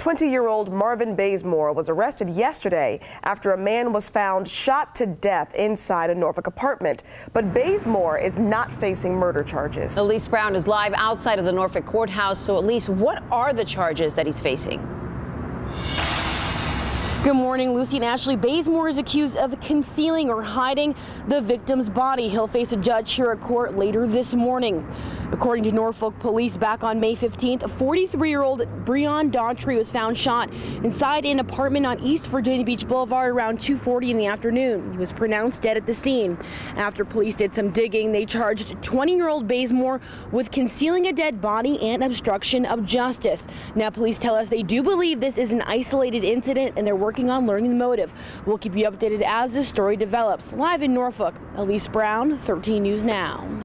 20-year-old Melvin Bazemore was arrested yesterday after a man was found shot to death inside a Norfolk apartment. But Bazemore is not facing murder charges. Elise Brown is live outside of the Norfolk courthouse. So, Elise, what are the charges that he's facing? Good morning, Lucy and Ashley. Bazemore is accused of concealing or hiding the victim's body. He'll face a judge here at court later this morning. According to Norfolk police, back on May 15th, 43-year-old Breon Daughtry was found shot inside an apartment on East Virginia Beach Boulevard around 2:40 in the afternoon. He was pronounced dead at the scene. After police did some digging, they charged 20-year-old Bazemore with concealing a dead body and obstruction of justice. Now, police tell us they do believe this is an isolated incident and they're working on learning the motive. We'll keep you updated as the story develops. Live in Norfolk, Elise Brown, 13 News Now.